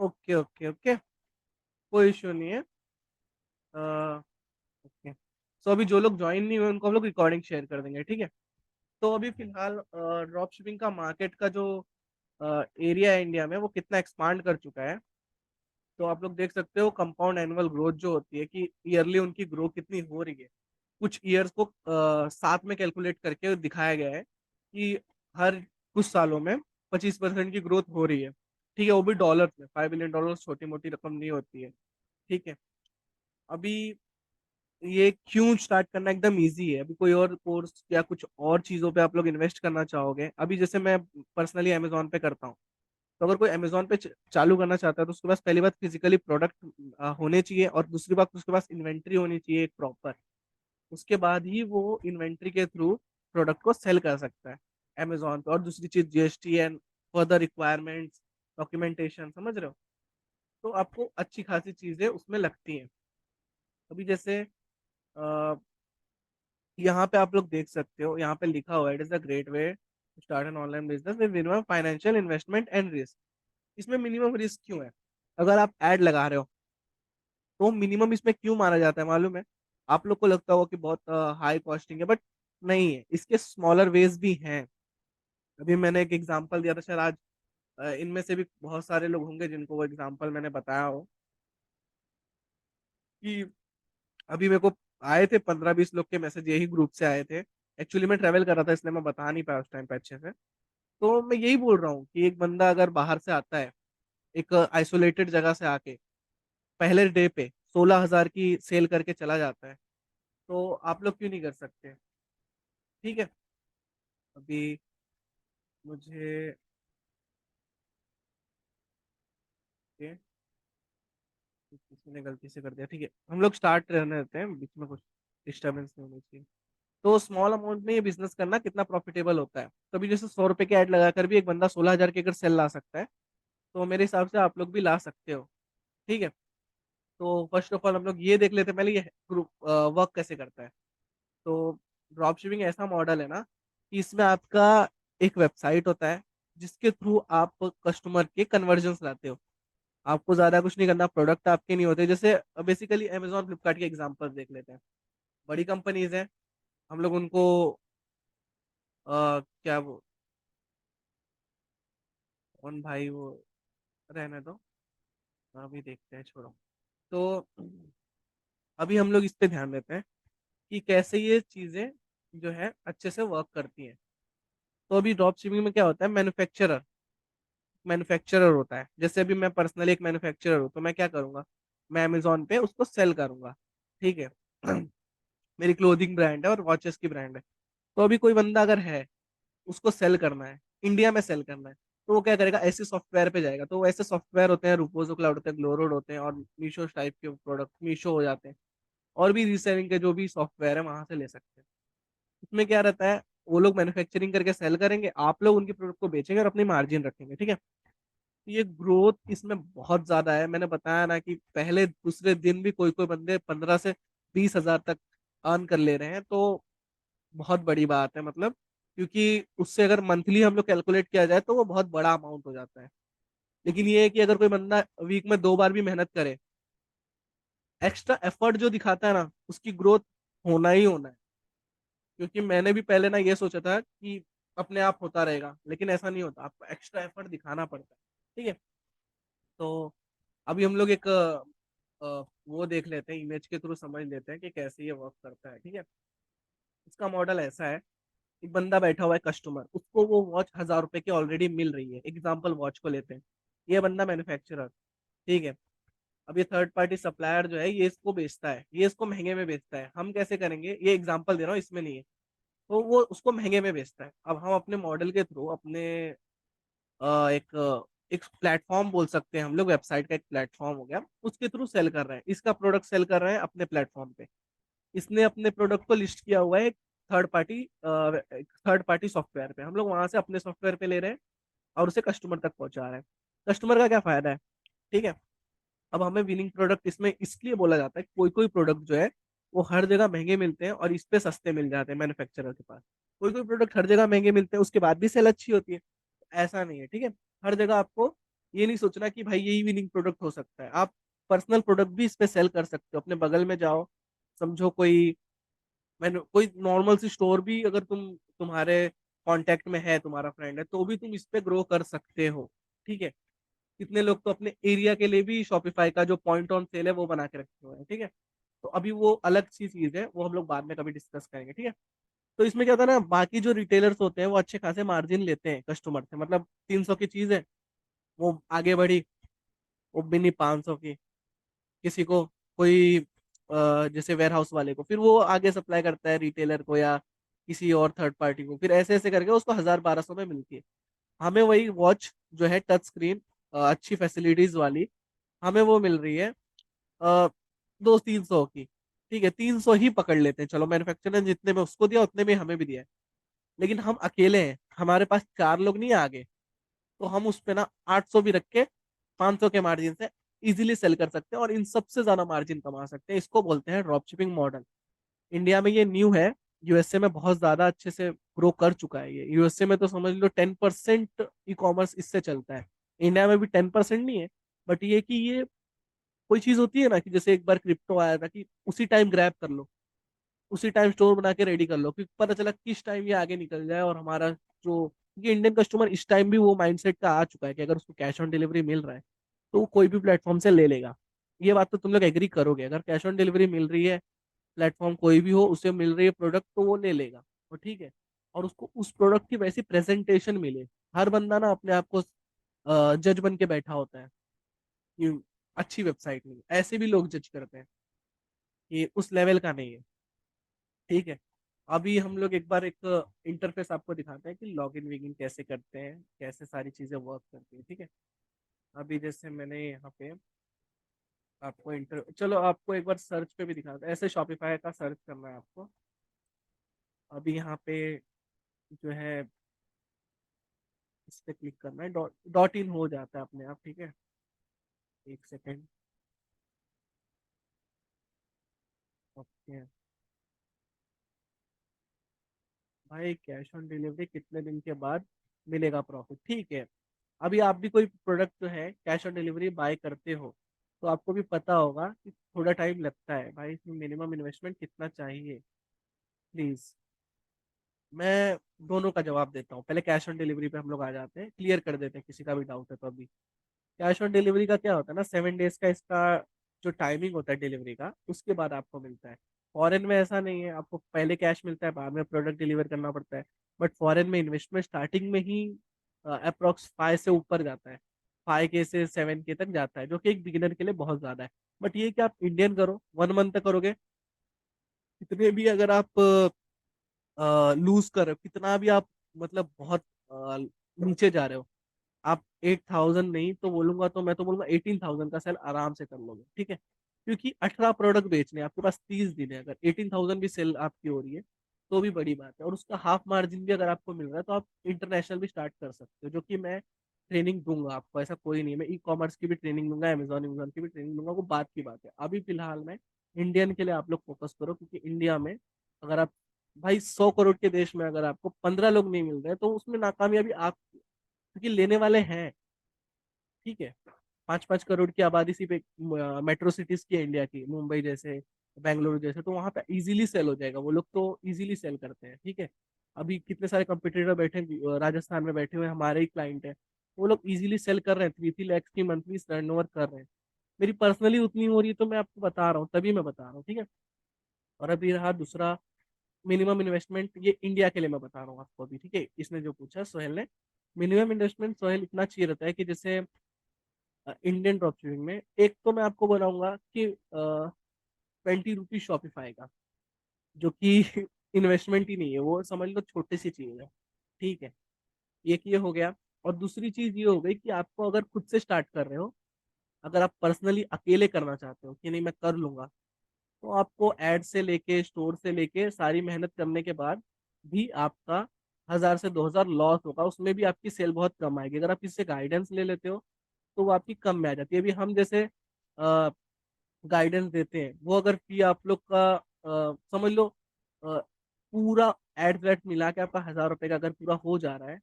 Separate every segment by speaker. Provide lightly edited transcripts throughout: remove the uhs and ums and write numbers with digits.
Speaker 1: Okay okay okay, कोई issue नहीं है। ओके, सो अभी जो लोग ज्वाइन नहीं हुए उनको हम लोग रिकॉर्डिंग शेयर कर देंगे, ठीक है। तो अभी फिलहाल ड्रॉप शिपिंग का मार्केट का जो एरिया है इंडिया में वो कितना एक्सपांड कर चुका है। तो आप लोग देख सकते हो कंपाउंड एनुअल ग्रोथ जो होती है कि ईयरली उनकी ग्रोथ कितनी हो रही है। कुछ ईयर्स को साथ में कैलकुलेट करके दिखाया गया है कि हर कुछ सालों में 25% की ग्रोथ हो रही है, ठीक है। वो भी डॉलर में, $5 बिलियन छोटी मोटी रकम नहीं होती है, ठीक है। अभी ये क्यों स्टार्ट करना एकदम इजी है। अभी कोई और कोर्स या कुछ और चीज़ों पे आप लोग इन्वेस्ट करना चाहोगे, अभी जैसे मैं पर्सनली अमेजोन पे करता हूँ, तो अगर कोई अमेजोन पे चालू करना चाहता है तो उसके पास पहली बात फिजिकली प्रोडक्ट होने चाहिए, और दूसरी बात उसके पास इन्वेंट्री होनी चाहिए एक प्रॉपर। उसके बाद ही वो इन्वेंट्री के थ्रू प्रोडक्ट को सेल कर सकता है अमेजोन पे। और दूसरी चीज GST and further requirements, documentation, समझ रहे हो। तो आपको अच्छी खासी चीजें उसमें लगती हैं। अभी जैसे अ, यहाँ पे आप लोग देख सकते हो, यहाँ पे लिखा हुआ है, it is the great way to start an online business with minimum financial investment and risk. इसमें मिनिमम रिस्क क्यों है? अगर आप ऐड लगा रहे हो तो मिनिमम इसमें क्यों माना जाता है मालूम है? आप लोग को लगता होगा कि बहुत हाई कॉस्टिंग है, बट नहीं है, इसके स्मॉलर वेज भी हैं। अभी मैंने एक एग्जांपल दिया था, शायद आज इनमें से भी बहुत सारे लोग होंगे जिनको वो एग्जांपल मैंने बताया हो कि अभी मेरे को आए थे 15-20 लोग के मैसेज, यही ग्रुप से आए थे। एक्चुअली मैं ट्रैवल कर रहा था इसलिए मैं बता नहीं पाया उस टाइम पे अच्छे से। तो मैं यही बोल रहा हूँ कि एक बंदा अगर बाहर से आता है, एक आइसोलेटेड जगह से आके पहले डे पे 16,000 की सेल करके चला जाता है, तो आप लोग क्यों नहीं कर सकते? ठीक है। अभी मुझे ये किसी ने गलती से कर दिया, ठीक है, हम लोग स्टार्ट रहने देते हैं, बीच में कुछ डिस्टरबेंस नहीं होनी चाहिए। तो स्मॉल अमाउंट में ये बिजनेस करना कितना प्रॉफिटेबल होता है, तो अभी जैसे 100 रुपए की ऐड लगाकर भी एक बंदा 16,000 की अगर सेल ला सकता है, तो मेरे हिसाब से आप लोग भी ला सकते हो, ठीक है। तो फर्स्ट ऑफ ऑल हम लोग ये देख लेते हैं पहले, ये ग्रुप वर्क कैसे करता है। तो ड्रॉप शिपिंग ऐसा मॉडल है ना कि इसमें आपका एक वेबसाइट होता है जिसके थ्रू आप कस्टमर के कन्वर्जन्स लाते हो। आपको ज्यादा कुछ नहीं करना, प्रोडक्ट आपके नहीं होते। जैसे बेसिकली अमेजोन फ्लिपकार्ट के एग्जांपल देख लेते हैं। बड़ी कंपनीज हैं, हम लोग उनको क्या वो, कौन भाई वो, रहने दो, अभी देखते हैं, छोड़ो। तो अभी हम लोग इस पे ध्यान देते हैं कि कैसे ये चीजें जो है अच्छे से वर्क करती हैं। तो अभी ड्रॉप शिपिंग में क्या होता है, मैन्युफैक्चरर मैन्युफैक्चरर होता है। जैसे अभी मैं पर्सनली एक मैन्युफैक्चरर हूँ, तो मैं क्या करूंगा, मैं अमेजोन पे उसको सेल करूंगा, ठीक है। मेरी क्लोथिंग ब्रांड है और वॉचेस की ब्रांड है। तो अभी कोई बंदा अगर है, उसको सेल करना है, इंडिया में सेल करना है, तो वो क्या करेगा, ऐसे सॉफ्टवेयर पे जाएगा। तो ऐसे सॉफ्टवेयर होते हैं, रूपोजो क्लाउड होते हैं, ग्लोरोड होते हैं, और मीशो टाइप के प्रोडक्ट मीशो हो जाते हैं। और भी रीसेलिंग के जो भी सॉफ्टवेयर है वहां से ले सकते हैं। उसमें क्या रहता है, वो लोग मैन्युफैक्चरिंग करके सेल करेंगे, आप लोग उनके प्रोडक्ट को बेचेंगे और अपनी मार्जिन रखेंगे, ठीक है। ये ग्रोथ इसमें बहुत ज्यादा है। मैंने बताया ना कि पहले दूसरे दिन भी कोई कोई बंदे 15 से 20 हजार तक अर्न कर ले रहे हैं, तो बहुत बड़ी बात है मतलब। क्योंकि उससे अगर मंथली हम लोग कैलकुलेट किया जाए तो वो बहुत बड़ा अमाउंट हो जाता है। लेकिन ये है कि अगर कोई बंदा वीक में 2 बार भी मेहनत करे, एक्स्ट्रा एफर्ट जो दिखाता है ना, उसकी ग्रोथ होना ही होना है। क्योंकि मैंने भी पहले ना ये सोचा था कि अपने आप होता रहेगा, लेकिन ऐसा नहीं होता, आपको एक्स्ट्रा एफर्ट दिखाना पड़ता है, ठीक है। तो अभी हम लोग एक वो देख लेते हैं, इमेज के थ्रू समझ लेते हैं कि कैसे ये वर्क करता है, ठीक है। इसका मॉडल ऐसा है, एक बंदा बैठा हुआ है कस्टमर, उसको वो वॉच 1,000 रुपए की ऑलरेडी मिल रही है, एग्जाम्पल वॉच को लेते हैं। ये बंदा मैन्युफैक्चरर, ठीक है। अब ये थर्ड पार्टी सप्लायर जो है ये इसको बेचता है, ये इसको महंगे में बेचता है। हम कैसे करेंगे, ये एग्जाम्पल दे रहा हूँ, इसमें नहीं है। तो वो उसको महंगे में बेचता है। अब हम अपने मॉडल के थ्रू अपने एक प्लेटफॉर्म बोल सकते हैं हम लोग, वेबसाइट का एक प्लेटफॉर्म हो गया, उसके थ्रू सेल कर रहे हैं, इसका प्रोडक्ट सेल कर रहे हैं अपने प्लेटफॉर्म पे। इसने अपने प्रोडक्ट को लिस्ट किया हुआ है थर्ड पार्टी सॉफ्टवेयर पे, हम लोग वहां से अपने सॉफ्टवेयर पे ले रहे हैं और उसे कस्टमर तक पहुंचा रहे हैं। कस्टमर का क्या फायदा है, ठीक है। अब हमें विनिंग प्रोडक्ट इसमें इसलिए बोला जाता है, कोई कोई प्रोडक्ट जो है वो हर जगह महंगे मिलते हैं और इस पे सस्ते मिल जाते हैं मैन्युफैक्चरर के पास। कोई कोई प्रोडक्ट हर जगह महंगे मिलते हैं, उसके बाद भी सेल अच्छी होती है, ऐसा नहीं है, ठीक है। हर जगह आपको ये नहीं सोचना कि भाई यही विनिंग प्रोडक्ट हो सकता है। आप पर्सनल प्रोडक्ट भी इस पे सेल कर सकते हो। अपने बगल में जाओ, समझो कोई, मैंने कोई नॉर्मल सी स्टोर भी अगर तुम्हारे कांटेक्ट में है, तुम्हारा फ्रेंड है, तो भी तुम इस पे ग्रो कर सकते हो। ठीक है। कितने लोग तो अपने एरिया के लिए भी शॉपिफाई का जो पॉइंट ऑन सेल है वो बना के रखे हुए हैं। ठीक है। तो अभी वो अलग सी चीज है, वो हम लोग बाद में कभी डिस्कस करेंगे। ठीक है। तो इसमें क्या होता है ना, बाकी जो रिटेलर्स होते हैं वो अच्छे खासे मार्जिन लेते हैं कस्टमर से। मतलब 300 की चीज है, वो आगे बढ़ी, वो भी नहीं 500 की, किसी को कोई जैसे वेयर हाउस वाले को, फिर वो आगे सप्लाई करता है रिटेलर को या किसी और थर्ड पार्टी को, फिर ऐसे ऐसे करके उसको 1000-1200 में मिलती है। हमें वही वॉच जो है टच स्क्रीन, अच्छी फैसिलिटीज वाली, हमें वो मिल रही है 200-300 की। ठीक है, 300 ही पकड़ लेते हैं, चलो मैन्युफैक्चरर ने जितने में उसको दिया उतने में हमें भी दिया है। लेकिन हम अकेले हैं, हमारे पास 4 लोग नहीं है आगे, तो हम उस पे ना 800 भी रख के 500 के मार्जिन से इजीली सेल कर सकते हैं और इन सबसे ज्यादा मार्जिन कमा सकते हैं। इसको बोलते हैं ड्रॉप शिपिंग मॉडल। इंडिया में ये न्यू है, यूएसए में बहुत ज्यादा अच्छे से ग्रो कर चुका है ये। यूएसए में तो समझ लो 10% ई कॉमर्स इससे चलता है। इंडिया में भी 10% नहीं है, बट ये कि ये कोई चीज होती है ना कि जैसे एक बार क्रिप्टो आया था कि उसी टाइम ग्रैब कर लो, उसी टाइम स्टोर बना के रेडी कर लो, क्योंकि पता चला किस टाइम ये आगे निकल जाए। और हमारा जो, क्योंकि इंडियन कस्टमर इस टाइम भी वो माइंडसेट का आ चुका है कि अगर उसको कैश ऑन डिलीवरी मिल रहा है तो वो कोई भी प्लेटफॉर्म से ले लेगा। ये बात तो तुम लोग एग्री करोगे, अगर कैश ऑन डिलीवरी मिल रही है, प्लेटफॉर्म कोई भी हो, उसे मिल रही है प्रोडक्ट, तो वो ले लेगा। और ठीक है, और उसको उस प्रोडक्ट की वैसी प्रेजेंटेशन मिले। हर बंदा ना अपने आप को जज बन के बैठा होता है कि अच्छी वेबसाइट नहीं, ऐसे भी लोग जज करते हैं, कि उस लेवल का नहीं है। ठीक है। अभी हम लोग एक बार एक इंटरफेस आपको दिखाते हैं कि लॉगिन विगिन कैसे करते हैं, कैसे सारी चीजें वर्क करती हैं। ठीक है। अभी जैसे मैंने यहाँ पे आपको चलो आपको एक बार सर्च पे भी दिखाते हैं, ऐसे शॉपिफाई का सर्च करना है आपको। अभी यहाँ पे जो है इस पे क्लिक करना है, डॉट डॉट इन हो जाता है अपने आप। ठीक है, एक सेकेंड। ओके भाई, कैश ऑन डिलीवरी कितने दिन के बाद मिलेगा प्रॉफिट? ठीक है। अभी आप भी कोई प्रोडक्ट जो है कैश ऑन डिलीवरी बाय करते हो, तो आपको भी पता होगा कि थोड़ा टाइम लगता है भाई, इसमें मिनिमम इन्वेस्टमेंट कितना चाहिए। प्लीज, मैं दोनों का जवाब देता हूँ। पहले कैश ऑन डिलीवरी पे हम लोग आ जाते हैं, क्लियर कर देते हैं किसी का भी डाउट है तो। अभी कैश ऑन डिलीवरी का क्या होता है ना, 7 डेज का इसका जो टाइमिंग होता है डिलीवरी का, उसके बाद आपको मिलता है। फॉरेन में ऐसा नहीं है, आपको पहले कैश मिलता है, बाद में प्रोडक्ट डिलीवर करना पड़ता है। बट फॉरेन में इन्वेस्टमेंट स्टार्टिंग में ही अप्रोक्स 5 से ऊपर जाता है, 5K से 7K तक जाता है, जो कि एक बिगिनर के लिए बहुत ज्यादा है। बट ये कि आप इंडियन करो, 1 मंथ तक करोगे, कितने भी अगर आप लूज कर रहे हो, कितना भी आप मतलब बहुत नीचे जा रहे हो, आप 8,000 नहीं तो बोलूंगा, तो मैं तो बोलूंगा 18,000 का सेल आराम से कर लोगे। ठीक है, क्योंकि 18 प्रोडक्ट बेचने हैं, आपके पास 30 दिन है, अगर 18,000 भी सेल आपकी हो रही है तो भी बड़ी बात है। और उसका हाफ मार्जिन भी अगर आपको मिल रहा है तो आप इंटरनेशनल भी स्टार्ट कर सकते हो, जो कि मैं ट्रेनिंग दूंगा आपको। ऐसा कोई नहीं है, मैं ई कॉमर्स की भी ट्रेनिंग दूंगा, अमेजोन अमेजोन की भी ट्रेनिंग दूंगा, वो बात की बात है। अभी फिलहाल मैं इंडियन के लिए आप लोग फोकस करो, क्योंकि इंडिया में अगर आप, भाई 100 करोड़ के देश में अगर आपको 15 लोग नहीं मिल रहे तो उसमें नाकामयाबी आप, क्योंकि लेने वाले हैं। ठीक है, 5-5 करोड़ की आबादी सिर्फ एक मेट्रो सिटीज की है इंडिया की, मुंबई जैसे, बेंगलुरु जैसे, तो वहां पे इजीली सेल हो जाएगा, वो लोग तो इजीली सेल करते हैं। ठीक है। अभी कितने सारे कंपटीटर बैठे हैं, राजस्थान में बैठे हुए हैं, हमारे ही क्लाइंट है, वो लोग इजीली सेल कर रहे हैं, 3-3 लाख की मंथली टर्नओवर कर रहे हैं। मेरी पर्सनली उतनी हो रही है तो मैं आपको बता रहा हूँ, तभी मैं बता रहा हूँ। ठीक है। और अभी रहा दूसरा, मिनिमम इन्वेस्टमेंट, ये इंडिया के लिए मैं बता रहा हूँ आपको अभी। ठीक है, इसने जो पूछा सोहेल ने, मिनिमम इन्वेस्टमेंट सोहेल इतना चाहिए रहता है कि जैसे इंडियन ड्रॉप शिपिंग में, एक तो मैं आपको बताऊंगा कि 20 रुपीज शॉपिफाई का, जो कि इन्वेस्टमेंट ही नहीं है, वो समझ लो छोटी सी चीज है। ठीक है, एक ये हो गया। और दूसरी चीज ये हो गई कि आपको अगर खुद से स्टार्ट कर रहे हो, अगर आप पर्सनली अकेले करना चाहते हो कि नहीं मैं कर लूंगा, तो आपको एड से लेके स्टोर से लेके सारी मेहनत करने के बाद भी आपका 1,000 से 2,000 लॉस होगा, उसमें भी आपकी सेल बहुत कम आएगी। अगर आप किसी से गाइडेंस ले लेते हो तो वो आपकी कम में आ जाती है। अभी हम जैसे गाइडेंस देते हैं, वो अगर फी आप लोग का समझ लो पूरा एड वेड मिला के आपका 1,000 रुपए का अगर पूरा हो जा रहा है,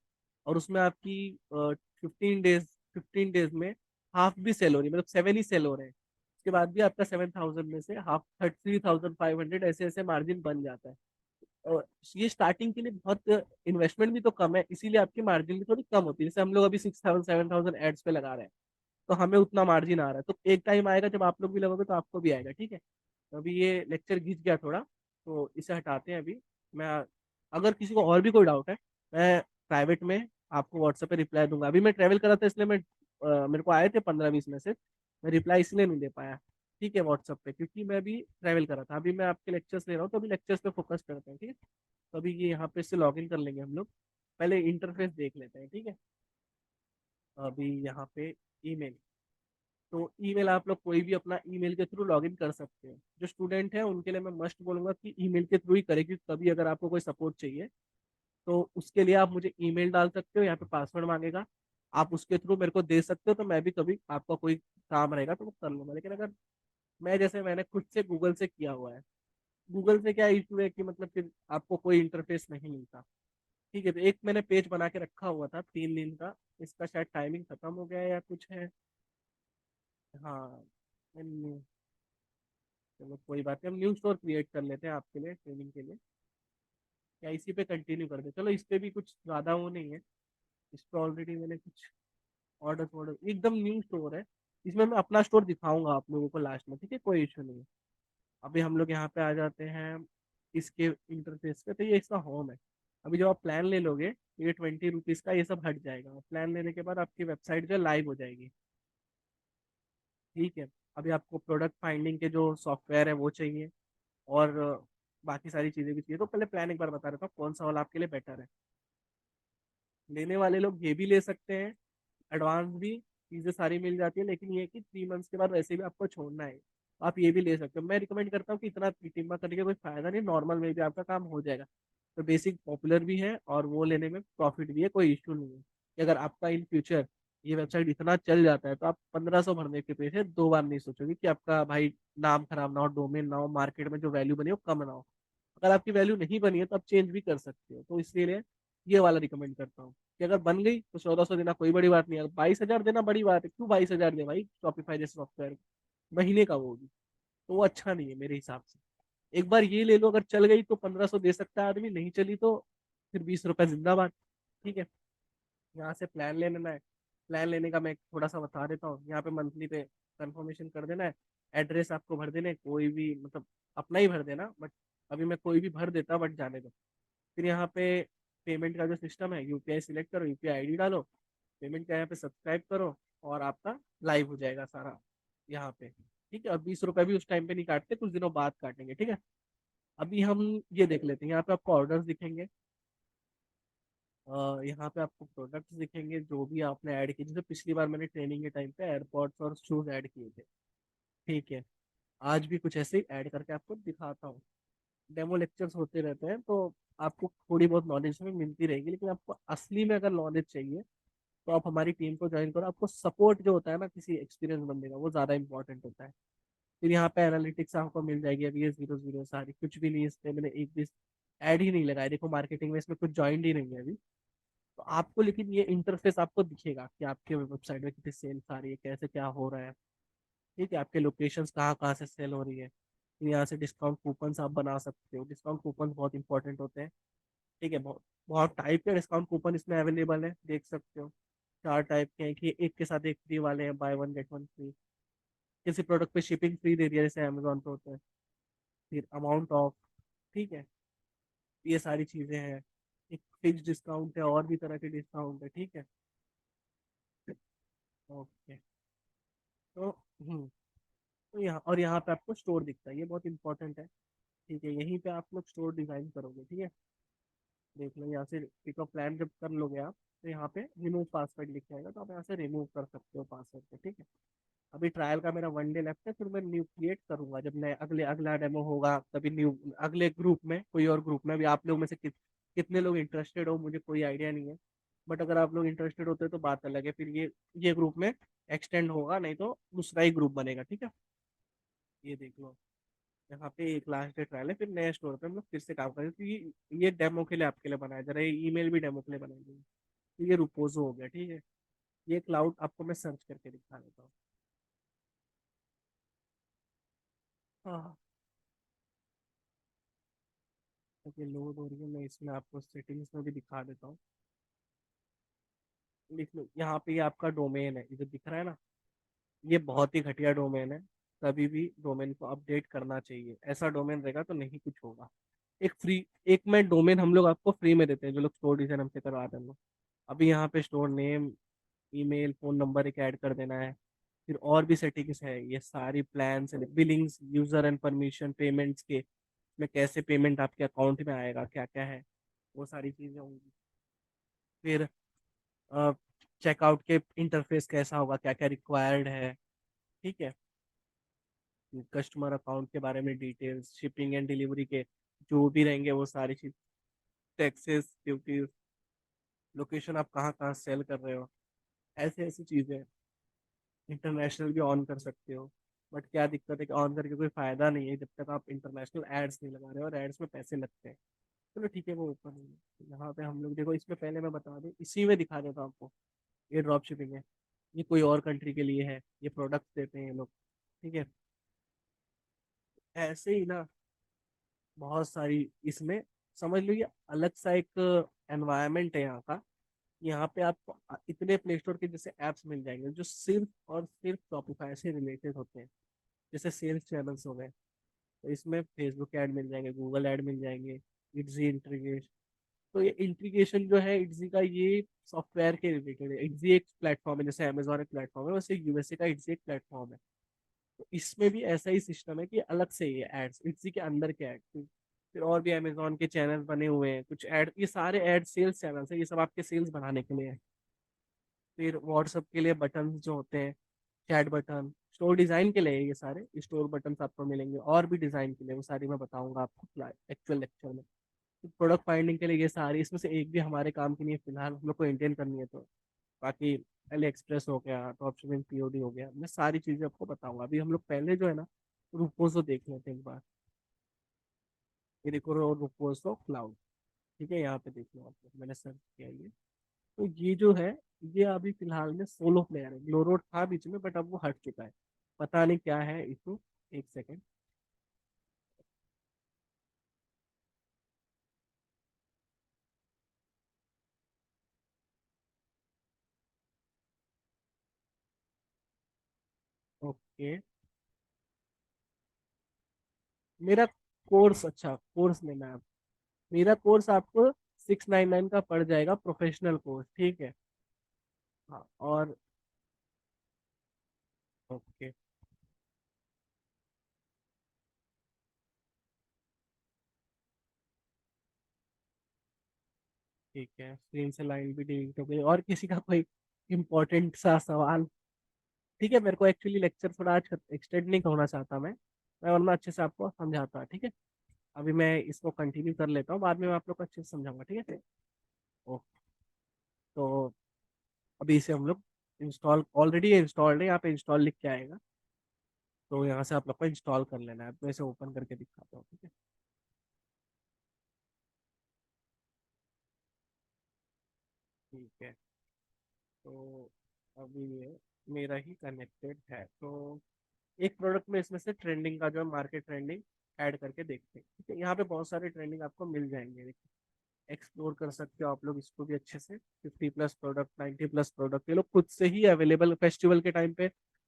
Speaker 1: और उसमें आपकी 15 डेज 15 डेज में हाफ भी सेल हो रही है, मतलब 7 ही सेल हो रहे हैं, उसके बाद भी आपका 7,000 में से हाफ 33,500 ऐसे ऐसे मार्जिन बन जाता है। और ये स्टार्टिंग के लिए बहुत इन्वेस्टमेंट भी तो कम है, इसीलिए आपकी मार्जिन भी थोड़ी कम होती है। जैसे हम लोग अभी 6,000 7,000 एड्स पे लगा रहे हैं, तो हमें उतना मार्जिन आ रहा है, तो एक टाइम आएगा जब आप लोग भी लगोगे तो आपको भी आएगा, ठीक है। तो अभी ये लेक्चर घिंच गया थोड़ा, तो इसे हटाते हैं अभी। मैं, अगर किसी को और भी कोई डाउट है, मैं प्राइवेट में आपको व्हाट्सएप पे रिप्लाई दूंगा। अभी मैं ट्रैवल कर रहा था इसलिए मैं मेरे को आए थे 15-20 मैसेज, मैं रिप्लाई इसलिए नहीं दे पाया, ठीक है, व्हाट्सएप पे, क्योंकि मैं अभी ट्रैवल कर रहा था। अभी मैं आपके लेक्चर्स ले रहा हूँ, तो अभी लेक्चर्स पे फोकस करते हैं, ठीक है। तो अभी ये यहाँ पे से लॉग इन कर लेंगे हम लोग, पहले इंटरफेस देख लेते हैं, ठीक है। अभी यहाँ पे ईमेल, तो ईमेल आप लोग कोई भी अपना ईमेल के थ्रू लॉगिन कर सकते हैं। जो स्टूडेंट है उनके लिए मैं मस्ट बोलूंगा कि ईमेल के थ्रू ही करें, क्योंकि कभी अगर आपको कोई सपोर्ट चाहिए तो उसके लिए आप मुझे ईमेल डाल सकते हो, यहाँ पे पासवर्ड मांगेगा, आप उसके थ्रू मेरे को दे सकते हो, तो मैं भी कभी आपका कोई काम रहेगा तो वो कर लूंगा। लेकिन अगर मैं, जैसे मैंने खुद से गूगल से किया हुआ है, गूगल से क्या इशू है कि मतलब फिर आपको कोई इंटरफेस नहीं मिलता, ठीक है। तो एक मैंने पेज बना के रखा हुआ था 3 दिन का, इसका शायद टाइमिंग खत्म हो गया है या कुछ है। हाँ, चलो कोई बात नहीं, हम न्यू स्टोर क्रिएट कर लेते हैं आपके लिए ट्रेनिंग के लिए, या इसी पे कंटिन्यू कर दे। चलो इस पे भी कुछ ज्यादा वो नहीं है, इस पे ऑलरेडी मैंने कुछ ऑर्डर एकदम न्यू स्टोर है। इसमें मैं अपना स्टोर दिखाऊंगा आप लोगों को लास्ट में, ठीक है, कोई इशू नहीं है। अभी हम लोग यहाँ पे आ जाते हैं इसके इंटरफेस पे, तो ये इसका होम है। अभी जब आप प्लान ले लोगे तो ये 20 रुपीज का ये सब हट जाएगा, प्लान लेने के बाद आपकी वेबसाइट जो लाइव हो जाएगी, ठीक है। अभी आपको प्रोडक्ट फाइंडिंग के जो सॉफ्टवेयर है वो चाहिए, और बाकी सारी चीजें भी चाहिए। तो पहले प्लान एक बार बता देता हूँ कौन सा वाला आपके लिए बेटर है। लेने वाले लोग ये भी ले सकते हैं, एडवांस भी चीजें सारी मिल जाती है, लेकिन ये है कि 3 मंथ्स के बाद वैसे भी आपको छोड़ना है, तो आप ये भी ले सकते हो। मैं रिकमेंड करता हूँ कि इतना टिम्मा करने का कोई फायदा नहीं, नॉर्मल में भी आपका काम हो जाएगा। तो बेसिक पॉपुलर भी है और वो लेने में प्रॉफिट भी है, कोई इशू नहीं है। कि अगर आपका इन फ्यूचर ये वेबसाइट इतना चल जाता है तो आप 1,500 भरने के पीछे 2 बार नहीं सोचोगे कि आपका भाई नाम खराब ना हो, डोमेन ना हो, मार्केट में जो वैल्यू बनी हो कम ना हो। अगर आपकी वैल्यू नहीं बनी है तो आप चेंज भी कर सकते हो, तो इसलिए ये वाला रिकमेंड करता हूँ कि अगर बन गई तो 1,400 देना कोई बड़ी बात नहीं है। 22,000 देना बड़ी बात है, क्यों 22,000 दे भाई शॉपिफाई जैसे सॉफ्टवेयर, महीने का वो भी, तो वो अच्छा नहीं है मेरे हिसाब से। एक बार ये ले लो, अगर चल गई तो 1,500 दे सकता है आदमी, नहीं चली तो फिर 20 रुपए जिंदाबाद, ठीक है। यहाँ से प्लान ले लेना है। प्लान लेने का मैं थोड़ा सा बता देता हूँ, यहाँ पे मंथली पे कंफर्मेशन कर देना है, एड्रेस आपको भर देना है, कोई भी मतलब अपना ही भर देना, बट अभी मैं कोई भी भर देता, बट जाने दो। फिर यहाँ पे पेमेंट का जो सिस्टम है, यूपीआई सिलेक्ट करो, यूपीआई आईडी डालो, पेमेंट का यहाँ पे सब्सक्राइब करो, और आपका लाइव हो जाएगा सारा यहाँ पे, ठीक है। और 20 रुपए भी उस टाइम पे नहीं काटते, कुछ दिनों बाद काटेंगे, ठीक है। अभी हम ये देख लेते हैं, यहाँ पे आपको ऑर्डर्स दिखेंगे, यहाँ पे आपको प्रोडक्ट्स दिखेंगे जो भी आपने ऐड किए, जैसे पिछली बार मैंने ट्रेनिंग के टाइम पे एयरपॉड्स और शूज ऐड किए थे, ठीक है। आज भी कुछ ऐसे ही ऐड करके आपको दिखाता हूँ। डेमो लेक्चर्स होते रहते हैं, तो आपको थोड़ी बहुत नॉलेज में मिलती रहेगी, लेकिन आपको असली में अगर नॉलेज चाहिए तो आप हमारी टीम को ज्वाइन करो। आपको सपोर्ट जो होता है ना किसी एक्सपीरियंस बंदे का, वो ज़्यादा इंपॉर्टेंट होता है। फिर यहाँ पे एनालिटिक्स आपको मिल जाएगी, अभी ये 0 0 सारी, कुछ भी नहीं, इस पे मैंने एक भी ऐड ही नहीं लगाया, देखो मार्केटिंग में इसमें कुछ ज्वाइन ही नहीं है अभी। तो आपको लेकिन ये इंटरफेस आपको दिखेगा कि आपके वेबसाइट में कितनी सेल्स आ रही है, कैसे क्या हो रहा है, ठीक है, आपके लोकेशंस कहाँ कहाँ से सेल हो रही है। फिर यहाँ से डिस्काउंट कूपन्स आप बना सकते हो, डिस्काउंट कूपन बहुत इंपॉर्टेंट होते हैं, ठीक है। बहुत बहुत टाइप के डिस्काउंट कूपन इसमें अवेलेबल है, देख सकते हो। 4 टाइप के हैं कि एक के साथ एक फ्री वाले हैं, by one get one free, किसी प्रोडक्ट पे शिपिंग फ्री दे दिया जैसे अमेजोन पे होता है। फिर अमाउंट ऑफ, ठीक है, ये सारी चीजें हैं। एक फिक्स डिस्काउंट है, और भी तरह के डिस्काउंट है, ठीक है। ओके, तो तो यहाँ, और यहाँ पे आपको स्टोर दिखता है, ये बहुत इंपॉर्टेंट है, ठीक है। यहीं पे आप लोग स्टोर डिजाइन करोगे, ठीक है। देख लो यहाँ से पिकअप प्लान जब कर लोगे आप, तो यहाँ पे रिमूव पासवर्ड लिख जाएगा, तो आप यहाँ से रिमूव कर सकते हो पासवर्ड को, ठीक है। अभी ट्रायल का मेरा 1 डे लेफ्ट है, फिर मैं न्यू क्रिएट करूंगा जब मैं अगला डेमो होगा, तभी न्यू अगले ग्रुप में, कोई और ग्रुप में। अभी आप लोग में से कितने लोग इंटरेस्टेड हो मुझे कोई आइडिया नहीं है, बट अगर आप लोग इंटरेस्टेड होते हैं तो बात अलग है, फिर ये ग्रुप में एक्सटेंड होगा, नहीं तो दूसरा ही ग्रुप बनेगा, ठीक है। ये देख लो, यहाँ पे एक लास्ट डे ट्रायल है, फिर नए स्टोर पे हम लोग फिर से काम करेंगे, क्योंकि ये डेमो के लिए आपके लिए बनाया जा रहा है, ईमेल भी डेमो के लिए बनाई गई है। तो ये रुपोजो हो गया, ठीक है। ये क्लाउड आपको मैं सर्च करके दिखा देता हूँ। हाँ, तो ये लोड हो रही है, मैं इसमें आपको सेटिंग्स में भी दिखा देता हूँ। लिख लो, यहाँ पे ये आपका डोमेन है, इधर दिख रहा है ना। ये बहुत ही घटिया डोमेन है। कभी भी डोमेन को अपडेट करना चाहिए, ऐसा डोमेन रहेगा तो नहीं कुछ होगा। एक फ्री, एक में डोमेन हम लोग आपको फ्री में देते हैं, जो लोग स्टोर डिजाइन हमसे करवाते हैं लोग। अभी यहाँ पे store name, email, phone number एक ऐड कर देना है। फिर और भी सेटिंग्स है, ये सारी plans, Billings, user and permission, payments के में कैसे पेमेंट आपके अकाउंट में आएगा, क्या क्या है, वो सारी चीजें होंगी। फिर चेकआउट के इंटरफेस कैसा होगा, क्या क्या रिक्वायर्ड है। ठीक है। कस्टमर अकाउंट के बारे में डिटेल्स, शिपिंग एंड डिलीवरी के जो भी रहेंगे वो सारी चीज, टैक्सेस, ड्यूटीज, लोकेशन आप कहाँ कहाँ सेल कर रहे हो, ऐसे ऐसी चीजें। इंटरनेशनल भी ऑन कर सकते हो। बट क्या दिक्कत है कि ऑन करके कोई फायदा नहीं है जब तक आप इंटरनेशनल एड्स नहीं लगा रहे हो, और एड्स में पैसे लगते हैं। चलो ठीक है, वो ऊपर नहीं है। तो यहाँ पे हम लोग देखो, इसमें पहले मैं बता दूं, इसी में दिखा देता हूँ आपको। ये ड्रॉप शिपिंग है, ये कोई और कंट्री के लिए है, ये प्रोडक्ट देते हैं ये लोग। ठीक है। ऐसे ही ना, बहुत सारी इसमें, समझ लो ये अलग सा एक एनवायरनमेंट है यहाँ का। यहाँ पे आपको इतने प्ले स्टोर के जैसे एप्स मिल जाएंगे जो सिर्फ और सिर्फ शॉपिफाई से रिलेटेड होते हैं। जैसे सेल्स चैनल्स हो गए, तो इसमें फेसबुक ऐड मिल जाएंगे, गूगल ऐड मिल जाएंगे, इटजी इंटीग्रेशन। तो ये इंटीग्रेशन जो है इटजी का, ये सॉफ्टवेयर के रिलेटेड है। इटजी एक प्लेटफॉर्म है, जैसे अमेजोन एक प्लेटफॉर्म है, वैसे यूएसए का इटजी एक प्लेटफॉर्म है। तो इसमें भी ऐसा ही सिस्टम है कि अलग से ये एड्स, इसी के अंदर के एड। फिर और भी अमेजोन के चैनल बने हुए हैं कुछ ऐड, ये सारे ऐड सेल्स चैनल्स है, ये सब आपके सेल्स बढ़ाने के लिए है। फिर व्हाट्सएप के लिए बटन जो होते हैं, चैट बटन, स्टोर डिजाइन के लिए है, ये सारे स्टोर बटन आपको मिलेंगे, और भी डिजाइन के लिए, वो सारी मैं बताऊंगा आपको एक्चुअल लेक्चर में। प्रोडक्ट फाइंडिंग के लिए ये सारी, इसमें से एक भी हमारे काम की नहीं है फिलहाल, हम लोग को इंटेन करनी है तो। बाकी अली एक्सप्रेस हो गया, ड्रॉप शिपिंग, पीओडी हो गया, मैं सारी चीजें आपको बताऊंगा। अभी हम लोग पहले जो है ना, रूपोजो देख लेते हैं एक बार। ये देखो, रूपोजो क्लाउड। ठीक है, यहाँ पे देख लो आप, मैंने सर्च किया ये। तो ये जो है, ये अभी फिलहाल में सोलो प्लेयर है। ग्लोरोड था बीच में, बट अब वो हट चुका है। पता नहीं क्या है इशू। एक सेकेंड। ओके। मेरा कोर्स, अच्छा कोर्स लेना है। मेरा कोर्स आपको 699 का पड़ जाएगा, प्रोफेशनल कोर्स। ठीक है। हाँ, और ओके। ठीक है, स्क्रीन से लाइन भी डिलीट हो गई। और किसी का कोई इम्पोर्टेंट सा सवाल? ठीक है, मेरे को एक्चुअली लेक्चर थोड़ा आज एक्सटेंड नहीं होना चाहता मैं वरना अच्छे से आपको समझाता। ठीक है। अभी मैं इसको कंटिन्यू कर लेता हूँ, बाद में मैं आप लोग को अच्छे से समझाऊंगा। ठीक है। ओके। तो अभी इसे हम लोग इंस्टॉल, ऑलरेडी इंस्टॉल्ड है, यहाँ पे इंस्टॉल लिख के आएगा। तो यहाँ से आप लोग को इंस्टॉल कर लेना है। मैं इसे ओपन करके दिखाता हूँ। ठीक है। ठीक है। तो अभी ये मेरा ही कनेक्टेड है, तो एक प्रोडक्ट में इसमें से ट्रेंडिंग का जो है, मार्केट ट्रेंडिंग ऐड करके देखते हैं। ठीक है, यहाँ पे बहुत सारे ट्रेंडिंग आपको मिल जाएंगे, देखिए। एक्सप्लोर कर सकते हो आप लोग इसको भी अच्छे से। 50+ प्रोडक्ट, 90+ प्रोडक्ट, ये लोग खुद से ही अवेलेबल, फेस्टिवल के टाइम पे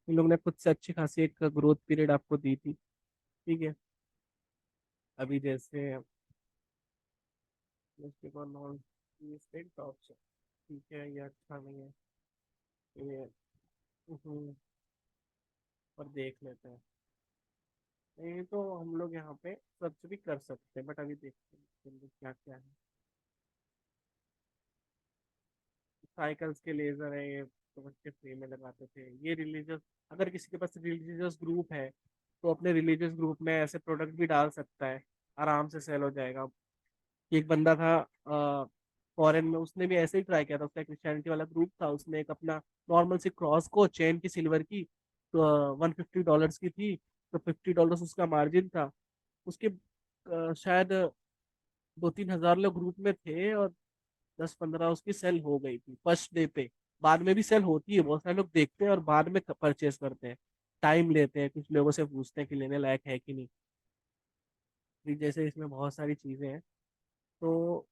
Speaker 1: इन लोग ने खुद से अच्छी खासी एक ग्रोथ पीरियड आपको दी थी। ठीक है। अभी जैसे नॉन टॉप से, ठीक है, ये अच्छा नहीं है, ये पर देख लेते हैं। ये तो हम लोग यहाँ पे सर्च भी कर सकते हैं, बट अभी देखते हैं क्या क्या है। साइकिल्स के लेजर है ये, तो बच्चे फ्री में लगाते थे। ये रिलीजियस, अगर किसी के पास रिलीजियस ग्रुप है तो अपने रिलीजियस ग्रुप में ऐसे प्रोडक्ट भी डाल सकता है, आराम से सेल हो जाएगा। एक बंदा था फॉरेन में, उसने भी ऐसे ही ट्राई किया था। उसका क्रिश्चियनिटी वाला ग्रुप था, उसने एक अपना नॉर्मल सी क्रॉस को, चेन की, सिल्वर की, तो $150 की थी। तो $50 उसका मार्जिन था। उसके शायद 2-3 हजार लोग ग्रुप में थे, और 10-15 उसकी सेल हो गई थी फर्स्ट डे पे। बाद में भी सेल होती है, बहुत सारे लोग देखते हैं और बाद में परचेस करते हैं, टाइम लेते हैं, कुछ लोगों से पूछते हैं कि लेने लायक है कि नहीं। फिर जैसे इसमें बहुत सारी चीजें हैं, तो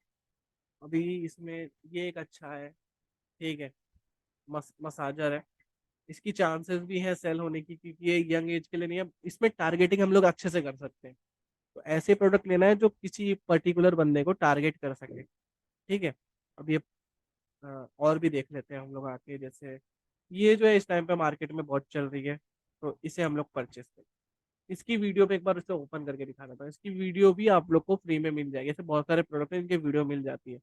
Speaker 1: अभी इसमें ये एक अच्छा है, ठीक है, मसाजर है। इसकी चांसेस भी है सेल होने की, क्योंकि ये यंग एज के लिए नहीं है, इसमें टारगेटिंग हम लोग अच्छे से कर सकते हैं। तो ऐसे प्रोडक्ट लेना है जो किसी पर्टिकुलर बंदे को टारगेट कर सके, ठीक है। अब ये और भी देख लेते हैं हम लोग आके, जैसे ये जो है इस टाइम पे मार्केट में बहुत चल रही है, तो इसे हम लोग परचेस करें। इसकी वीडियो पे एक बार इसे ओपन करके दिखा देता हूँ, इसकी वीडियो भी आप लोग को फ्री में मिल जाएगी, ऐसे बहुत सारे प्रोडक्ट है इनके वीडियो मिल जाती है,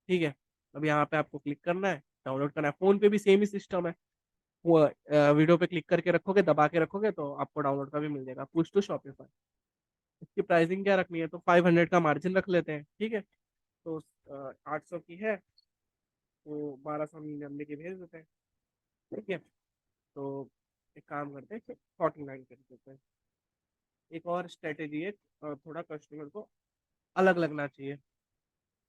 Speaker 1: ठीक है। अब यहाँ पे आपको क्लिक करना है, डाउनलोड करना है, फोन पे भी सेम ही सिस्टम है। वो वीडियो पे क्लिक करके रखोगे, दबा के रखोगे, तो आपको डाउनलोड का भी मिल जाएगा, पुश टू शॉपिफाई। इसकी प्राइसिंग क्या रखनी है, तो 500 का मार्जिन रख लेते हैं, ठीक है। तो 800 की है, तो 1299 की भेज देते हैं, ठीक है। तो एक काम करते हैं, 49 कर देते हैं। एक और स्ट्रेटेजी है, थोड़ा कस्टमर को अलग लगना चाहिए,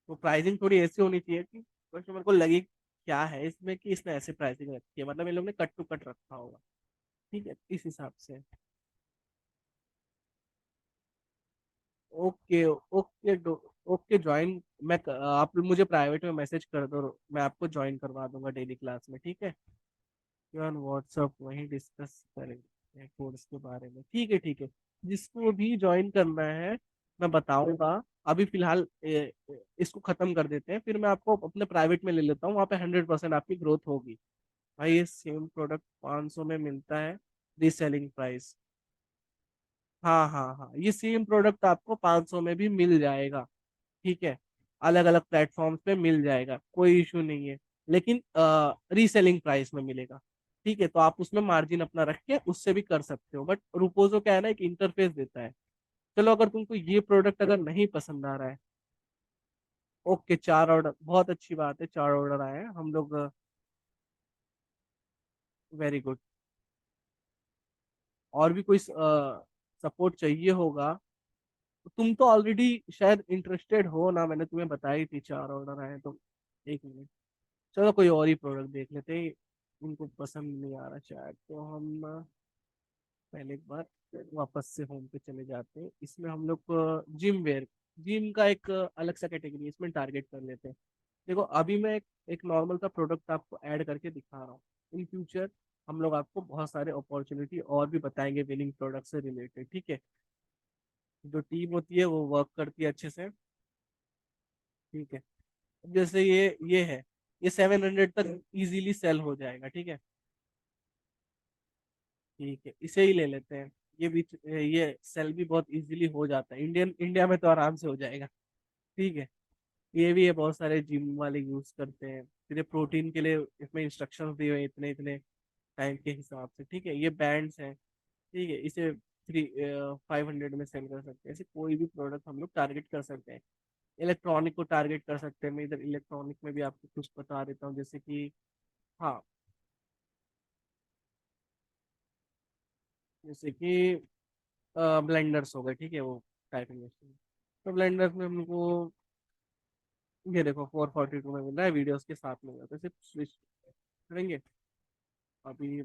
Speaker 1: तो प्राइसिंग थोड़ी ऐसी होनी चाहिए कि कस्टमर को लगे क्या है इसमें, कि इसने ऐसे प्राइसिंग रखी है, मतलब इन लोग ने कट टू कट रखा होगा, ठीक है, इस हिसाब से। ओके ओके ओके ज्वाइन, आप मुझे प्राइवेट में मैसेज कर दो, मैं आपको ज्वाइन करवा दूंगा डेली क्लास में, ठीक है। ऑन व्हाट्सअप वहीं डिस्कस करेंगे कोर्स के बारे में, ठीक है ठीक है। जिसको भी ज्वाइन करना है मैं बताऊंगा। अभी फिलहाल इसको खत्म कर देते हैं, फिर मैं आपको अपने प्राइवेट में ले लेता हूँ, वहाँ पे 100% आपकी ग्रोथ होगी। भाई ये सेम प्रोडक्ट 500 में मिलता है, रीसेलिंग प्राइस। हाँ हाँ हाँ, ये सेम प्रोडक्ट आपको 500 में भी मिल जाएगा, ठीक है। अलग अलग प्लेटफॉर्म्स पे मिल जाएगा, कोई इशू नहीं है, लेकिन रीसेलिंग प्राइस में मिलेगा, ठीक है। तो आप उसमें मार्जिन अपना रख के उससे भी कर सकते हो, बट रुपोजो क्या है ना, एक इंटरफेस देता है। चलो अगर तुमको ये प्रोडक्ट अगर नहीं पसंद आ रहा है, ओके, 4 ऑर्डर, बहुत अच्छी बात है, 4 ऑर्डर आए हैं हम लोग, वेरी गुड। और भी कोई सपोर्ट चाहिए होगा, तो तुम तो ऑलरेडी शायद इंटरेस्टेड हो ना, मैंने तुम्हें बताई थी 4 ऑर्डर आए हैं, तो एक मिनट, चलो कोई और ही प्रोडक्ट देख लेते हैं। उनको पसंद नहीं आ रहा शायद, तो हम पहले एक बार वापस से होम पे चले जाते हैं। इसमें हम लोग जिम वेयर, जिम का एक अलग सा कैटेगरी इसमें टारगेट कर लेते हैं। देखो अभी मैं एक नॉर्मल सा प्रोडक्ट आपको ऐड करके दिखा रहा हूँ, इन फ्यूचर हम लोग आपको बहुत सारे अपॉर्चुनिटी और भी बताएंगे विनिंग प्रोडक्ट से रिलेटेड, ठीक है। जो टीम होती है वो वर्क करती है अच्छे से, ठीक है। जैसे ये है, ये 700 तक इजीली सेल हो जाएगा, ठीक है, ठीक है, इसे ही ले लेते हैं। ये भी, ये सेल भी बहुत इजीली हो जाता है, इंडिया में तो आराम से हो जाएगा, ठीक है। ये भी है, बहुत सारे जिम वाले यूज करते हैं, फिर ये प्रोटीन के लिए इसमें इंस्ट्रक्शंस दिए हुए हैं इतने इतने टाइम के हिसाब से, ठीक है। ये बैंड्स हैं, ठीक है, इसे 500 में सेल कर सकते हैं। ऐसे कोई भी प्रोडक्ट हम लोग टारगेट कर सकते हैं। इलेक्ट्रॉनिक को टारगेट कर सकते हैं, मैं इधर इलेक्ट्रॉनिक में भी आपको कुछ बता देता हूँ, जैसे कि, हाँ, जैसे कि ब्लेंडर्स हो गए, ठीक है, वो टाइपिंग मशीन। तो ब्लेंडर्स में हमको ये देखो 442 में मिल रहा है, वीडियोस के साथ में, तो सिर्फ स्विच करेंगे। अभी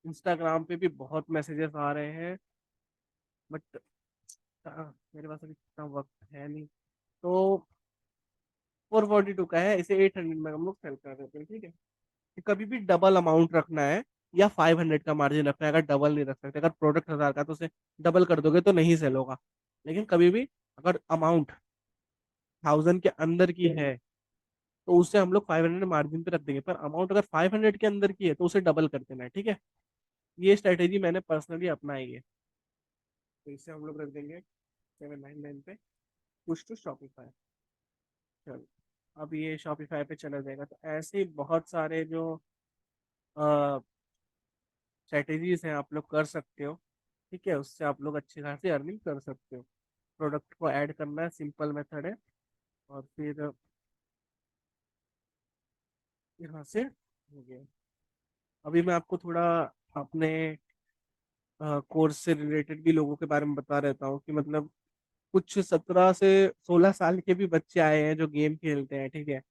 Speaker 1: इंस्टाग्राम पे भी बहुत मैसेजेस आ रहे हैं, बट मेरे पास अभी इतना वक्त है नहीं, तो 442 का है, इसे 800 में हम लोग सेल कर देते हैं, ठीक है। कि कभी भी डबल अमाउंट रखना है, या 500 का मार्जिन रखना है, अगर डबल नहीं रख सकते, अगर प्रोडक्ट 1000 का तो उसे डबल कर दोगे तो नहीं सेल होगा। लेकिन कभी भी अगर अमाउंट 1000 के अंदर की है, तो उसे हम लोग 500 मार्जिन पे रख देंगे, पर अमाउंट अगर 500 के अंदर की है तो उसे डबल कर देना है, ठीक है। ये स्ट्रेटेजी मैंने पर्सनली अपनाई है, तो इसे हम लोग रख देंगे 799 पे, पुश टू शॉपिफाई। चलो, अब ये शॉपिफाई पे चला जाएगा, तो ऐसे ही बहुत सारे जो स्ट्रेटेजीज हैं आप लोग कर सकते हो, ठीक है। उससे आप लोग अच्छी खासी अर्निंग कर सकते हो। प्रोडक्ट को ऐड करना है, सिंपल मेथड है, और फिर यहाँ से हो गया। अभी मैं आपको थोड़ा अपने कोर्स से रिलेटेड भी लोगों के बारे में बता रहता हूँ, कि मतलब कुछ 17 से 16 साल के भी बच्चे आए हैं जो गेम खेलते हैं, ठीक है,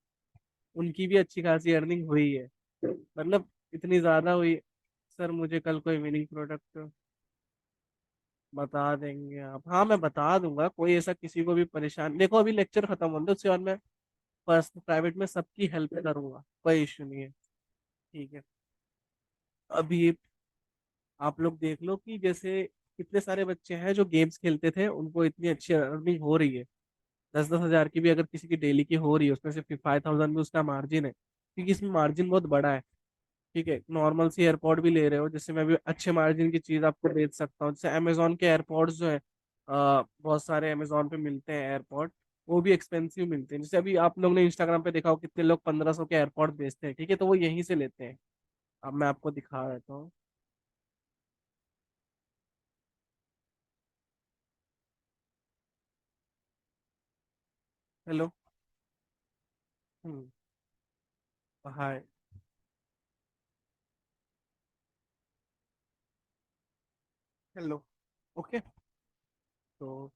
Speaker 1: उनकी भी अच्छी खासी अर्निंग हुई है। मतलब इतनी ज्यादा हुई। सर मुझे कल कोई विनिंग प्रोडक्ट बता देंगे आप? हाँ मैं बता दूंगा, कोई ऐसा किसी को भी परेशान, देखो अभी लेक्चर खत्म होने, उसके बाद मैं पर्सनल प्राइवेट में सबकी हेल्प करूंगा, कोई इश्यू नहीं है। ठीक है। अभी आप लोग देख लो कि जैसे कितने सारे बच्चे हैं जो गेम्स खेलते थे, उनको इतनी अच्छी अर्निंग हो रही है। 10-10 हजार की भी अगर किसी की डेली की हो रही है, उसमें से 5,000 भी उसका मार्जिन है, क्योंकि इसमें मार्जिन बहुत बड़ा है। ठीक है, नॉर्मल सी एयरपॉड भी ले रहे हो, जैसे मैं भी अच्छे मार्जिन की चीज आपको बेच सकता हूँ, जैसे अमेजोन के एयरपॉड्स जो है, बहुत सारे अमेजोन पे मिलते हैं एयरपॉड, वो भी एक्सपेंसिव मिलते हैं। जैसे अभी आप लोग ने इंस्टाग्राम पे देखा हो कितने लोग 1,500 के एयरपॉड बेचते हैं, ठीक है, तो वो यहीं से लेते हैं। अब मैं आपको दिखा देता हूँ। हेलो। हम्म। हाय। हेलो। ओके। तो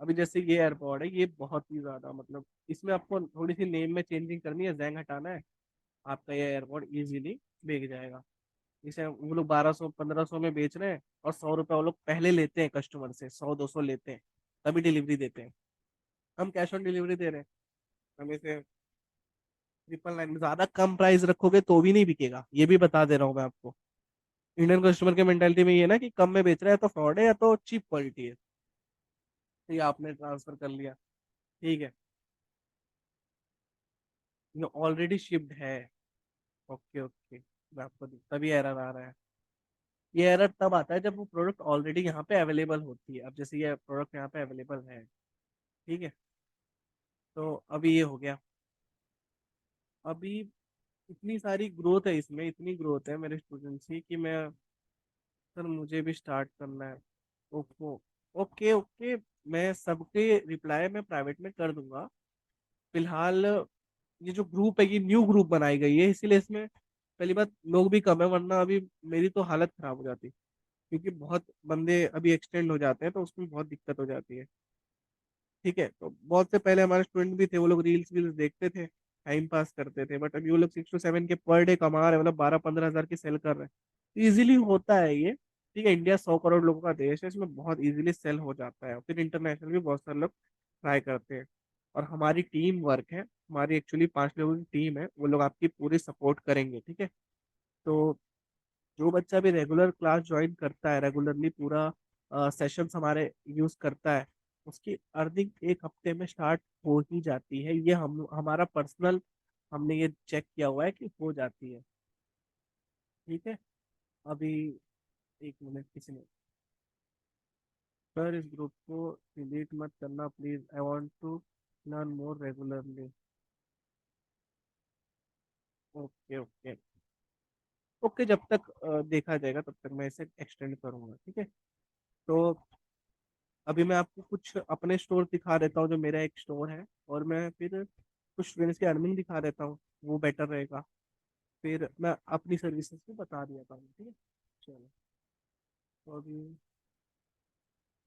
Speaker 1: अभी जैसे ये एयरपॉड है, ये बहुत ही ज्यादा मतलब, इसमें आपको थोड़ी सी नेम में चेंजिंग करनी है, जैंग हटाना है, आपका ये एयरपॉड इजीली बिक जाएगा। इसे वो लोग 1,200 1,500 में बेच रहे हैं, और 100 रुपये वो लोग पहले लेते हैं कस्टमर से, 100-200 लेते हैं, तभी डिलीवरी देते हैं। हम कैश ऑन डिलीवरी दे रहे हैं। हम इसे 999 में, ज्यादा कम प्राइस रखोगे तो भी नहीं बिकेगा, ये भी बता दे रहा हूँ मैं आपको। इंडियन कस्टमर के मेंटालिटी में ये है ना कि कम में बेच रहा है तो फ्रॉड है, या तो चीप क्वालिटी है। तो ये आपने ट्रांसफर कर लिया। ठीक है। ये ऑलरेडी शिप्ड है। Okay okay. मैं आपको तभी एरर आ रहा है। ये एरर तब आता है जब वो प्रोडक्ट ऑलरेडी यहाँ पे अवेलेबल होती है, अब जैसे ये प्रोडक्ट यहाँ पे अवेलेबल है। ठीक है। तो अभी ये हो गया। अभी इतनी सारी ग्रोथ है इसमें, इतनी ग्रोथ है मेरे स्टूडेंट्स की कि मैं, सर मुझे भी स्टार्ट करना है। ओप्पो। Okay okay. मैं सबके रिप्लाई में प्राइवेट में कर दूंगा। फिलहाल ये जो ग्रुप है, ये न्यू ग्रुप बनाई गई है, इसीलिए इसमें पहली बात लोग भी कम है, वरना अभी मेरी तो हालत खराब हो जाती, क्योंकि बहुत बंदे अभी एक्सटेंड हो जाते हैं तो उसमें बहुत दिक्कत हो जाती है। ठीक है, तो बहुत से पहले हमारे स्टूडेंट भी थे, वो लोग रील्स वील्स देखते थे, टाइम पास करते थे, बट अभी वो लोग 6 to 7 के पर डे कमा रहे हैं, मतलब 12-15 हजार की सेल कर रहे हैं। इजीली होता है ये। ठीक है, इंडिया 100 करोड़ लोगों का देश है, इसमें बहुत इजीली सेल हो जाता है, फिर इंटरनेशनल भी बहुत सारे लोग ट्राई करते हैं। और हमारी टीम वर्क है, हमारी एक्चुअली 5 लोगों की टीम है, वो लोग आपकी पूरी सपोर्ट करेंगे। ठीक है। तो जो बच्चा भी रेगुलर क्लास ज्वाइन करता है, रेगुलरली पूरा सेशंस हमारे यूज करता है, उसकी अर्निंग एक हफ्ते में स्टार्ट हो ही जाती है। ये हम हमारा पर्सनल, हमने ये चेक किया हुआ है कि हो जाती है। ठीक है। अभी एक मिनट, किसी ने, सर इस ग्रुप को डिलीट मत करना please, I want to learn more regularly. Okay okay. Okay, जब तक देखा जाएगा तब तक मैं इसे एक्सटेंड करूंगा। ठीक है। तो अभी मैं आपको कुछ अपने स्टोर दिखा देता हूँ, जो मेरा एक स्टोर है, और मैं फिर कुछ स्टूडेंट्स की अर्निंग दिखा देता हूँ, वो बेटर रहेगा। फिर मैं अपनी सर्विसेज भी बता दिया था। ठीक है। चलो, तो अभी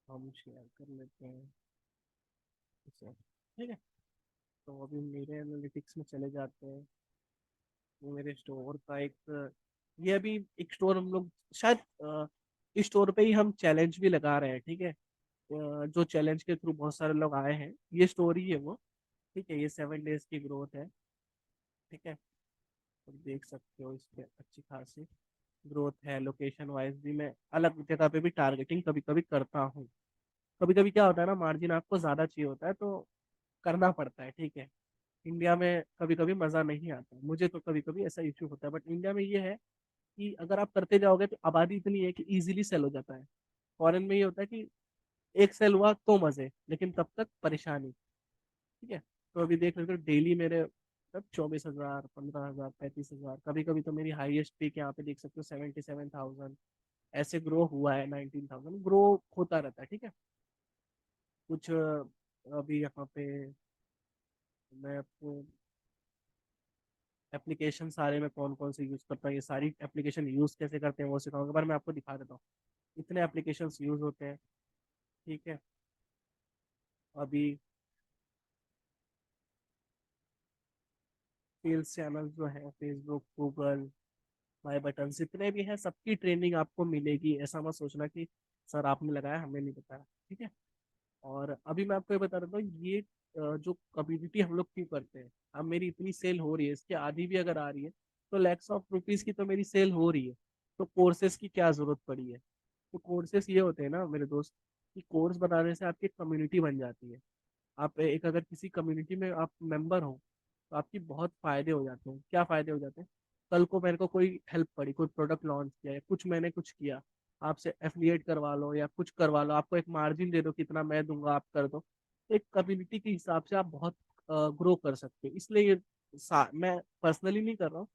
Speaker 1: हम शेयर कर लेते हैं इसे। ठीक है। तो अभी मेरे एनालिटिक्स में चले जाते हैं। वो मेरे स्टोर का एक, ये अभी एक स्टोर हम लोग शायद इस स्टोर पे ही हम चैलेंज भी लगा रहे हैं। ठीक है। जो चैलेंज के थ्रू बहुत सारे लोग आए हैं, ये स्टोरी है वो। ठीक है, ये 7 डेज की ग्रोथ है। ठीक है। तो देख सकते हो इस पे अच्छी खासी ग्रोथ है। लोकेशन वाइज भी मैं अलग जगह पे भी टारगेटिंग कभी कभी करता हूँ। कभी कभी क्या होता है ना, मार्जिन आपको ज्यादा चाहिए होता है तो करना पड़ता है। ठीक है। इंडिया में कभी कभी मजा नहीं आता, मुझे तो कभी कभी ऐसा इश्यू होता है, बट इंडिया में ये है कि अगर आप करते जाओगे तो आबादी इतनी है कि इजीली सेल हो जाता है। फॉरेन में ये होता है कि एक सेल हुआ तो मजे, लेकिन तब तक परेशानी। ठीक है। तो अभी देख लेते हो डेली मेरे तब 24 हजार, 15 हजार, 35 हजार, कभी कभी तो मेरी हाईएस्ट पीक यहाँ पे देख सकते हो 77,000। ऐसे ग्रो हुआ है, 19,000 ग्रो होता रहता है। ठीक है। कुछ अभी यहाँ पे मैं आपको एप्लीकेशन सारे में कौन कौन से यूज करता हूँ, ये सारी एप्लीकेशन यूज कैसे करते हैं वो सिखाऊंगा, पर मैं आपको दिखा देता हूँ इतने एप्लीकेशन यूज होते हैं। ठीक है। अभी सेल्स चैनल जो है, फेसबुक, गूगल, माई बटन, जितने भी हैं सबकी ट्रेनिंग आपको मिलेगी। ऐसा मत सोचना कि सर आपने लगाया हमें नहीं बताया, ठीक है। और अभी मैं आपको ये बता रहा हूँ, ये जो कम्युनिटी हम लोग क्यों करते हैं। अब मेरी इतनी सेल हो रही है, इसके आधी भी अगर आ रही है तो लैक्स ऑफ रुपीज की तो मेरी सेल हो रही है। तो कोर्सेज की क्या जरूरत पड़ी है। तो कोर्सेज ये होते हैं ना मेरे दोस्त, कि कोर्स बनाने से आपकी कम्युनिटी बन जाती है। आप एक अगर किसी कम्युनिटी में आप मेंबर हो तो आपकी बहुत फायदे हो जाते हैं। क्या फायदे हो जाते हैं, कल को मेरे को कोई हेल्प पड़ी, कोई प्रोडक्ट लॉन्च किया या कुछ मैंने कुछ किया, आपसे एफिलिएट करवा लो या कुछ करवा लो, आपको एक मार्जिन दे दो, कितना मैं दूंगा आप कर दो। एक कम्युनिटी के हिसाब से आप बहुत ग्रो कर सकते हो। इसलिए ये मैं पर्सनली नहीं कर रहा हूँ,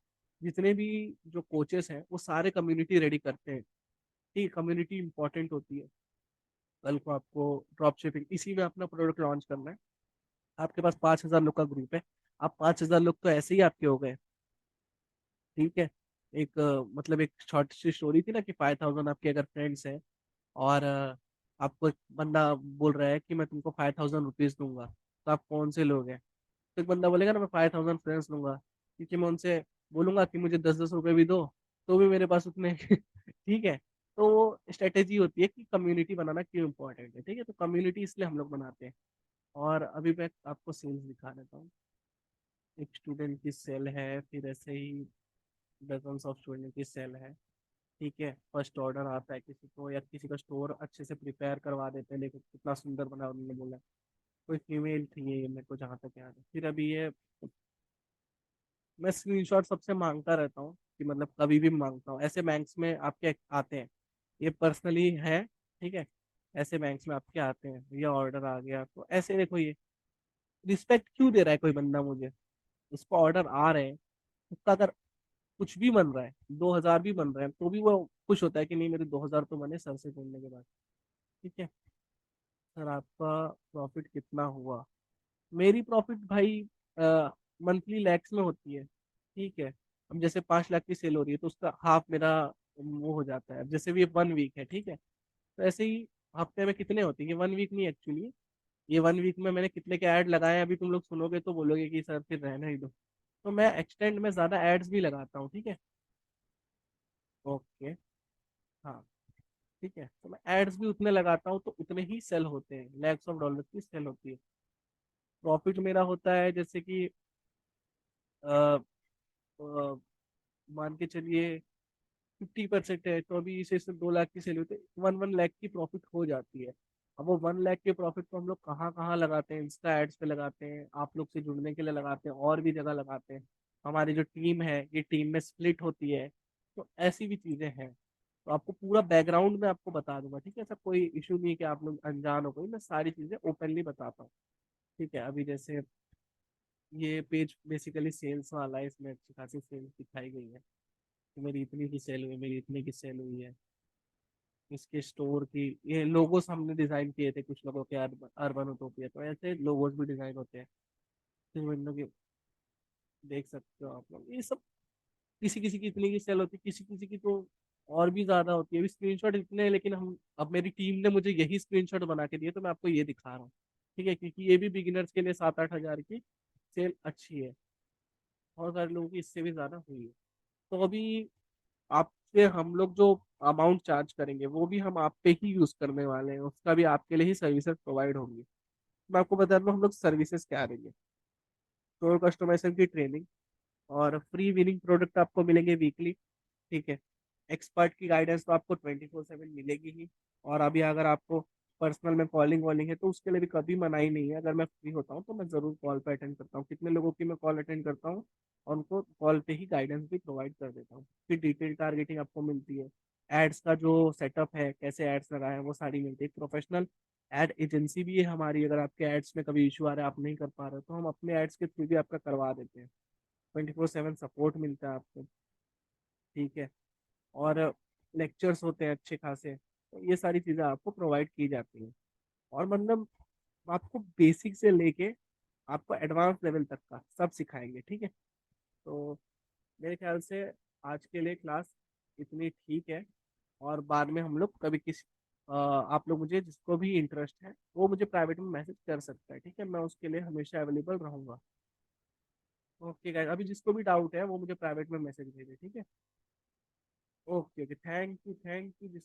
Speaker 1: जितने भी जो कोचेस हैं वो सारे कम्युनिटी रेडी करते हैं। ठीक, कम्युनिटी इंपॉर्टेंट होती है। कल को आपको ड्रॉप शिपिंग इसी में अपना प्रोडक्ट लॉन्च करना है, आपके पास 5,000 लोग का ग्रुप है, आप 5,000 लोग तो ऐसे ही आपके हो गए, ठीक है। एक मतलब एक शॉर्ट सी स्टोरी थी ना कि 5,000 आपके अगर फ्रेंड्स हैं, और आपको एक बंदा बोल रहा है कि मैं तुमको 5,000 रुपीज दूंगा, तो आप कौन से लोग हैं। तो एक बंदा बोलेगा ना मैं 5,000 फ्रेंड्स दूंगा, क्योंकि मैं उनसे बोलूंगा कि मुझे 10-10 रुपए भी दो, तो भी मेरे पास उतने ठीक है। तो वो स्ट्रेटेजी होती है कि कम्युनिटी बनाना क्यों इंपॉर्टेंट है, ठीक है। तो कम्युनिटी इसलिए हम लोग बनाते हैं। और अभी मैं आपको सेल्स दिखा देता हूँ। एक स्टूडेंट की सेल है, फिर ऐसे ही डजन ऑफ स्टूडेंट की सेल है, ठीक है। फर्स्ट ऑर्डर आता है किसी को, या किसी का स्टोर अच्छे से प्रिपेयर करवा देते हैं, देखो कितना सुंदर बना उन्होंने बोला। कोई फीमेल थी ये, मेरे को जहाँ तक याद है। फिर अभी ये मैं स्क्रीनशॉट सबसे मांगता रहता हूँ, कि मतलब कभी भी मांगता हूँ, ऐसे बैंक्स में आपके आते हैं, ये पर्सनली है, ठीक है। ऐसे बैंक्स में आपके आते हैं, ये ऑर्डर आ गया, तो ऐसे देखो ये रिस्पेक्ट क्यों दे रहा है कोई बंदा मुझे, उसको ऑर्डर आ रहे हैं, उसका अगर कुछ भी बन रहा है, 2,000 भी बन रहे हैं, तो भी वो खुश होता है कि नहीं मेरे 2,000 तो बने सर से जुड़ने के बाद, ठीक है। सर आपका प्रॉफिट कितना हुआ। मेरी प्रॉफिट भाई मंथली लैक्स में होती है, ठीक है। अब जैसे 5 लाख की सेल हो रही है तो उसका हाफ मेरा वो हो जाता है। अब जैसे भी 1 वीक है, ठीक है, तो ऐसे ही हफ्ते में कितने होते हैं, ये 1 वीक नहीं एक्चुअली, ये 1 वीक में मैंने कितने के ऐड लगाए हैं, अभी तुम लोग सुनोगे तो बोलोगे कि सर फिर रहने ही दो। तो मैं एक्सटेंड में ज्यादा एड्स भी लगाता हूँ, ठीक है। ओके, हाँ, ठीक है। तो मैं एड्स भी उतने लगाता हूँ तो उतने ही सेल होते हैं, लैक्स ऑफ डॉलर की सेल होती है। प्रॉफिट मेरा होता है जैसे कि अ, अ, मान के चलिए 50% है, तो अभी इसे 2 लाख की सेल होती है, 1 1 लाख की प्रॉफिट हो जाती है। अब वो 1 लाख के प्रॉफिट को हम लोग कहाँ कहाँ लगाते हैं, इंस्टा एड्स पे लगाते हैं, आप लोग से जुड़ने के लिए लगाते हैं, और भी जगह लगाते हैं। हमारी जो टीम है ये टीम में स्प्लिट होती है, तो ऐसी भी चीजें हैं। तो आपको पूरा बैकग्राउंड में आपको बता दूंगा, ठीक है। ऐसा कोई इशू नहीं है कि आप लोग अनजान हो, कोई मैं सारी चीजें ओपनली बताता हूँ, ठीक है। अभी जैसे ये पेज बेसिकली सेल्स वाला है, इसमें अच्छी खासी सेल्स दिखाई गई है कि मेरी इतनी की सेल हुई, मेरी इतनी की सेल हुई है। इसके स्टोर की ये लोगोस हमने डिजाइन किए थे कुछ लोगों के, अर्बन उटोपिया, तो ऐसे लोगोस भी डिजाइन होते हैं। फिर विंडो की देख सकते हो आप लोग, ये सब किसी किसी की इतनी की सेल होती है, किसी किसी की तो और भी ज्यादा होती है। अभी स्क्रीनशॉट इतने हैं, लेकिन हम अब मेरी टीम ने मुझे यही स्क्रीनशॉट बना के दिए, तो मैं आपको ये दिखा रहा हूँ, ठीक है। क्योंकि ये भी बिगिनर्स के लिए 7-8 हज़ार की सेल अच्छी है, बहुत सारे लोगों की इससे भी ज्यादा हुई है। तो अभी आपसे हम लोग जो अमाउंट चार्ज करेंगे वो भी हम आप पे ही यूज करने वाले हैं, उसका भी आपके लिए ही सर्विसेज प्रोवाइड होंगी। मैं आपको बता दूं हम लोग सर्विसेज क्या देंगे। तो कस्टमाइजेशन की ट्रेनिंग, और फ्री विनिंग प्रोडक्ट आपको मिलेंगे वीकली, ठीक है। एक्सपर्ट की गाइडेंस तो आपको 24/7 मिलेगी ही। और अभी अगर आपको पर्सनल में कॉलिंग वॉलिंग है तो उसके लिए भी कभी मनाही नहीं है, अगर मैं फ्री होता हूँ तो मैं जरूर कॉल पे अटेंड करता हूँ। कितने लोगों की मैं कॉल अटेंड करता हूँ, और उनको कॉल पे ही गाइडेंस भी प्रोवाइड कर देता हूँ। फिर डिटेल टारगेटिंग आपको मिलती है, एड्स का जो सेटअप है, कैसे एड्स लगाए हैं वो सारी मिलती है। प्रोफेशनल एड एजेंसी भी है हमारी, अगर आपके एड्स में कभी इशू आ रहा है, आप नहीं कर पा रहे हो, तो हम अपने एड्स के थ्रू भी आपका करवा देते हैं। 24/7 सपोर्ट मिलता है आपको, ठीक है। और लेक्चर्स होते हैं अच्छे खासे, तो ये सारी चीज़ें आपको प्रोवाइड की जाती हैं। और मतलब आपको बेसिक से लेके आपको एडवांस लेवल तक का सब सिखाएंगे, ठीक है। तो मेरे ख्याल से आज के लिए क्लास इतनी ठीक है। और बाद में हम लोग कभी आप लोग मुझे जिसको भी इंटरेस्ट है वो मुझे प्राइवेट में मैसेज कर सकता है, ठीक है। मैं उसके लिए हमेशा अवेलेबल रहूंगा। ओके गाइस, अभी जिसको भी डाउट है वो मुझे प्राइवेट में मैसेज भेजे, ठीक है। Okay okay, thank you thank you.